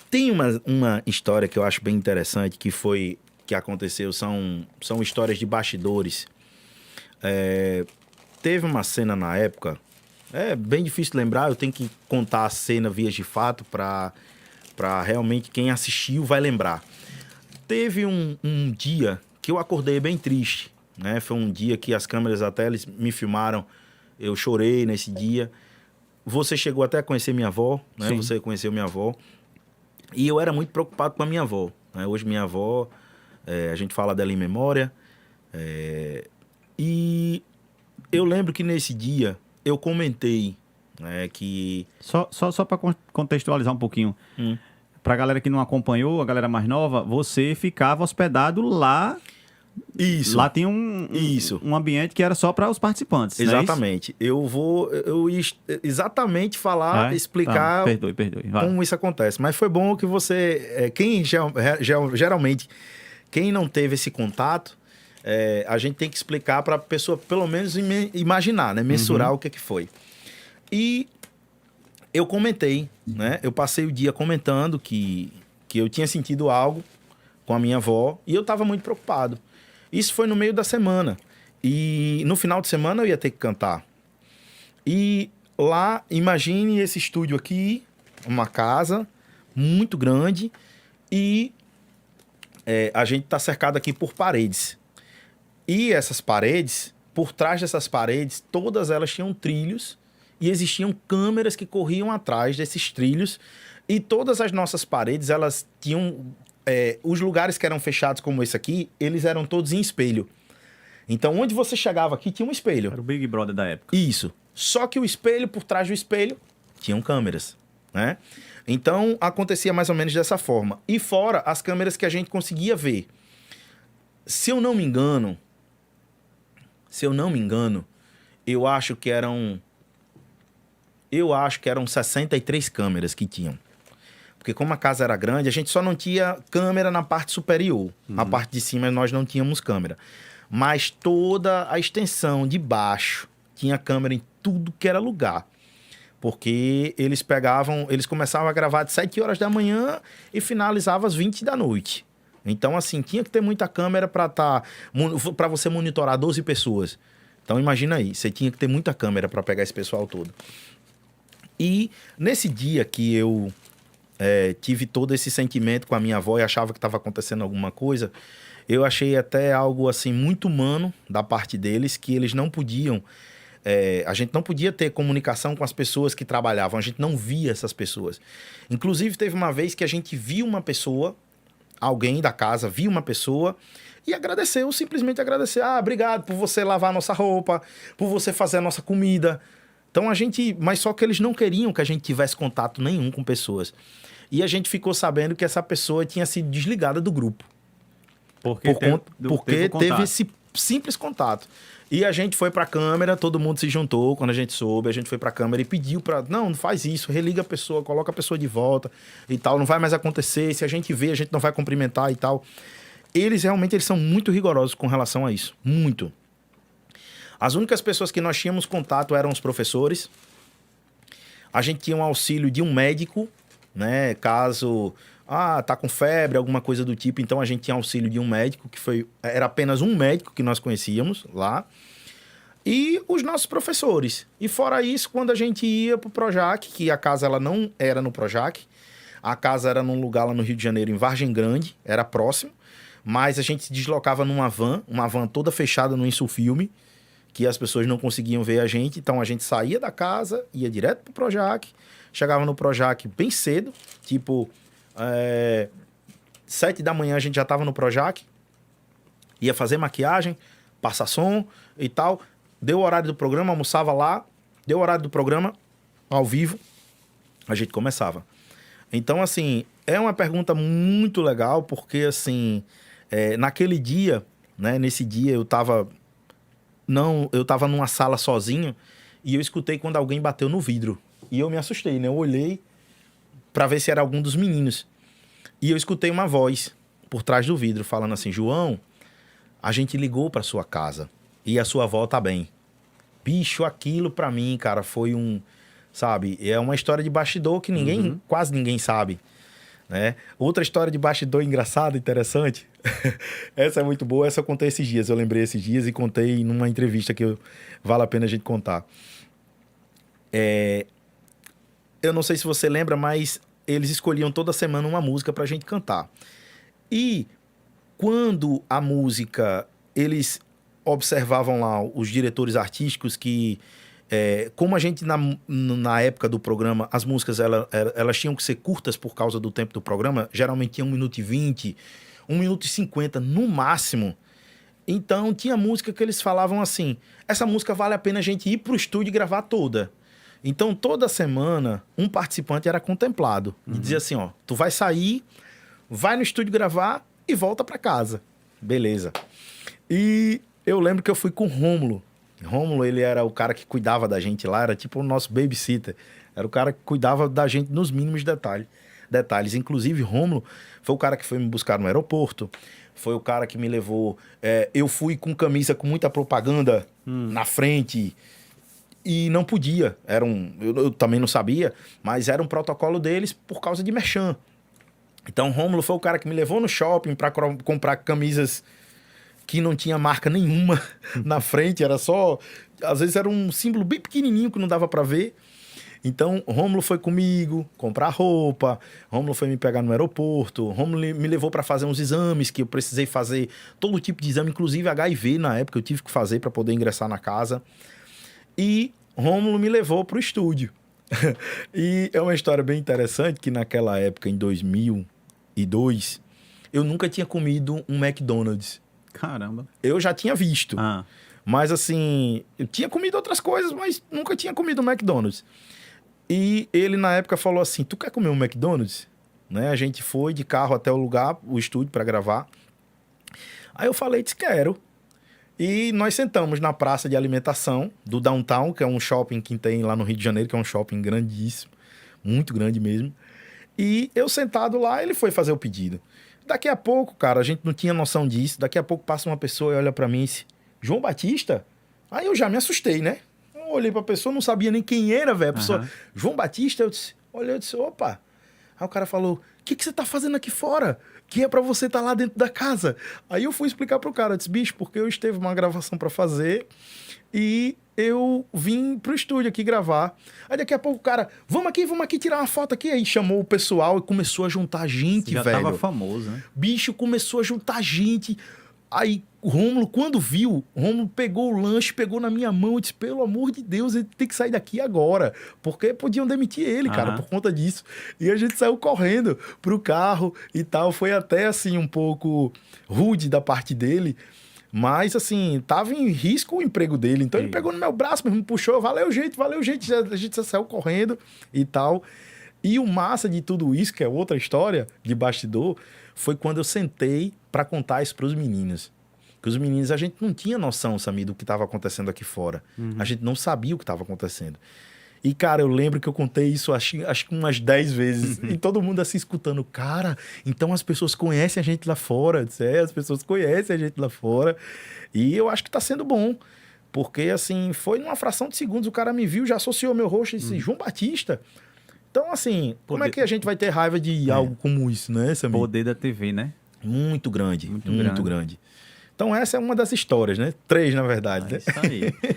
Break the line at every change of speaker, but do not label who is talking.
Tem uma história que eu acho bem interessante, que aconteceu, são histórias de bastidores. Teve uma cena na época, é bem difícil lembrar, eu tenho que contar a cena vias de fato para realmente quem assistiu vai lembrar. Teve um dia que eu acordei bem triste, né? Foi um dia que as câmeras até eles me filmaram, eu chorei nesse dia. Você chegou até a conhecer minha avó, né?
Sim.
Você conheceu minha avó. E eu era muito preocupado com a minha avó, né? Hoje minha avó, a gente fala dela em memória. E eu lembro que nesse dia eu comentei, né, que...
Só para contextualizar um pouquinho, para a galera que não acompanhou, a galera mais nova, você ficava hospedado lá.
Isso.
Lá tinha
Isso.
um ambiente que era só para os participantes.
Exatamente. Eu ia exatamente falar, explicar
Perdoe. Vai.
como isso acontece. Mas foi bom que você... geralmente, quem não teve esse contato, a gente tem que explicar para a pessoa, pelo menos, imaginar, né? Mensurar o que foi. E eu comentei, né? Eu passei o dia comentando que eu tinha sentido algo com a minha avó e eu estava muito preocupado. Isso foi no meio da semana. E no final de semana eu ia ter que cantar. E lá, imagine esse estúdio aqui, uma casa muito grande e a gente está cercado aqui por paredes. E essas paredes, por trás dessas paredes, todas elas tinham trilhos e existiam câmeras que corriam atrás desses trilhos. E todas as nossas paredes, elas tinham... os lugares que eram fechados como esse aqui, eles eram todos em espelho. Então, onde você chegava aqui, tinha um espelho.
Era o Big Brother da época.
Isso. Só que o espelho, por trás do espelho, tinham câmeras, né? Então, acontecia mais ou menos dessa forma. E fora as câmeras que a gente conseguia ver. Se eu não me engano, eu acho que eram 63 câmeras que tinham. Porque como a casa era grande, a gente só não tinha câmera na parte superior. Na parte de cima nós não tínhamos câmera. Mas toda a extensão de baixo tinha câmera em tudo que era lugar. Porque eles começavam a gravar de 7 horas da manhã e finalizavam às 20 da noite. Então, assim, tinha que ter muita câmera para você monitorar 12 pessoas. Então, imagina aí, você tinha que ter muita câmera para pegar esse pessoal todo. E nesse dia que eu tive todo esse sentimento com a minha avó e achava que estava acontecendo alguma coisa, eu achei até algo assim muito humano da parte deles, que eles não podiam... a gente não podia ter comunicação com as pessoas que trabalhavam, a gente não via essas pessoas. Inclusive, teve uma vez que a gente viu uma pessoa, alguém da casa viu uma pessoa e agradeceu, simplesmente agradecer. Ah, obrigado por você lavar a nossa roupa, por você fazer a nossa comida. Então mas só que eles não queriam que a gente tivesse contato nenhum com pessoas. E a gente ficou sabendo que essa pessoa tinha sido desligada do grupo. Porque teve esse simples contato. E a gente foi pra câmera, todo mundo se juntou quando a gente soube, a gente foi pra câmera e pediu não faz isso, religa a pessoa, coloca a pessoa de volta e tal, não vai mais acontecer, se a gente vê, a gente não vai cumprimentar e tal. Eles são muito rigorosos com relação a isso, muito. As únicas pessoas que nós tínhamos contato eram os professores. A gente tinha um auxílio de um médico, né, caso... tá com febre, alguma coisa do tipo. Então, a gente tinha auxílio de um médico, era apenas um médico que nós conhecíamos lá. E os nossos professores. E fora isso, quando a gente ia pro Projac, que a casa ela não era no Projac, a casa era num lugar lá no Rio de Janeiro, em Vargem Grande, era próximo, mas a gente se deslocava uma van toda fechada no Insufilme, que as pessoas não conseguiam ver a gente. Então, a gente saía da casa, ia direto pro Projac, chegava no Projac bem cedo, tipo... 7 da manhã a gente já estava no Projac, ia fazer maquiagem, passar som e tal. Deu o horário do programa, almoçava lá, deu o horário do programa, ao vivo, a gente começava. Então, assim, é uma pergunta muito legal, porque, assim, naquele dia, né, nesse dia eu tava numa sala sozinho e eu escutei quando alguém bateu no vidro. E eu me assustei, né? Eu olhei para ver se era algum dos meninos. E eu escutei uma voz por trás do vidro falando assim: João, a gente ligou para sua casa e a sua avó tá bem. Bicho, aquilo para mim, cara, foi sabe, é uma história de bastidor que quase ninguém sabe. né? Outra história de bastidor engraçada, interessante. Essa é muito boa, essa eu contei esses dias. Eu lembrei esses dias e contei numa entrevista que vale a pena a gente contar. Eu não sei se você lembra, mas eles escolhiam toda semana uma música pra gente cantar. E quando a música, eles observavam lá os diretores artísticos que... como a gente, na época do programa, as músicas elas tinham que ser curtas por causa do tempo do programa, geralmente tinha 1 minuto e 20, 1 minuto e 50 no máximo. Então tinha música que eles falavam assim, essa música vale a pena a gente ir pro estúdio e gravar toda. Então toda semana um participante era contemplado e dizia assim, ó, tu vai sair, vai no estúdio gravar e volta para casa. Beleza. E eu lembro que eu fui com o Rômulo. Rômulo, ele era o cara que cuidava da gente lá, era tipo o nosso babysitter. Era o cara que cuidava da gente nos mínimos detalhes. Inclusive, Rômulo foi o cara que foi me buscar no aeroporto, foi o cara que me levou... eu fui com camisa com muita propaganda na frente e não podia. Eu também não sabia, mas era um protocolo deles por causa de merchan. Então, Rômulo foi o cara que me levou no shopping para comprar camisas que não tinha marca nenhuma na frente, era só... Às vezes era um símbolo bem pequenininho que não dava para ver. Então, Rômulo foi comigo comprar roupa, Rômulo foi me pegar no aeroporto, Rômulo me levou para fazer uns exames que eu precisei fazer, todo tipo de exame, inclusive HIV na época eu tive que fazer para poder ingressar na casa. E Rômulo me levou pro estúdio. E é uma história bem interessante que naquela época, em 2002, eu nunca tinha comido um McDonald's.
Caramba.
Eu já tinha visto. Mas assim, eu tinha comido outras coisas, mas nunca tinha comido um McDonald's. E ele na época falou assim, tu quer comer um McDonald's? Né? A gente foi de carro até o lugar, o estúdio para gravar. Aí eu falei, disse, quero. E nós sentamos na praça de alimentação do Downtown, que é um shopping que tem lá no Rio de Janeiro, que é um shopping grandíssimo, muito grande mesmo. E eu sentado lá, ele foi fazer o pedido. Daqui a pouco, cara, a gente não tinha noção disso. Daqui a pouco passa uma pessoa e olha pra mim e disse, João Batista? Aí eu já me assustei, né? Eu olhei pra pessoa, não sabia nem quem era, velho. A pessoa, João Batista? Eu disse, olhei, eu disse, opa. Aí o cara falou, o que você tá fazendo aqui fora? Que é pra você estar lá dentro da casa. Aí eu fui explicar pro cara, eu disse, bicho, porque eu esteve uma gravação pra fazer e eu vim pro estúdio aqui gravar. Aí daqui a pouco o cara, vamos aqui tirar uma foto aqui. Aí chamou o pessoal e começou a juntar gente,
já
velho.
Já tava famoso, né?
Bicho, começou a juntar gente. Aí o Rômulo, quando viu, o Rômulo pegou o lanche, pegou na minha mão e disse, pelo amor de Deus, ele tem que sair daqui agora. Porque podiam demitir ele, cara, por conta disso. E a gente saiu correndo pro carro e tal. Foi até, assim, um pouco rude da parte dele. Mas, assim, tava em risco o emprego dele. Então, ele pegou no meu braço, me puxou, valeu, gente. A gente já saiu correndo e tal. E o massa de tudo isso, que é outra história de bastidor, foi quando eu sentei para contar isso pros meninos. Porque os meninos, a gente não tinha noção, Samir, do que estava acontecendo aqui fora. A gente não sabia o que estava acontecendo. E, cara, eu lembro que eu contei isso acho que umas 10 vezes. E todo mundo assim escutando. Cara, então as pessoas conhecem a gente lá fora. As pessoas conhecem a gente lá fora. E eu acho que tá sendo bom. Porque, assim, foi numa fração de segundos. O cara me viu, já associou meu rosto e disse, João Batista. Então, assim, como é que a gente vai ter raiva de algo como isso, né, Samir?
Poder da TV, né?
Muito grande, muito grande. Então, essa é uma das histórias, né? 3, na verdade.
Isso aí.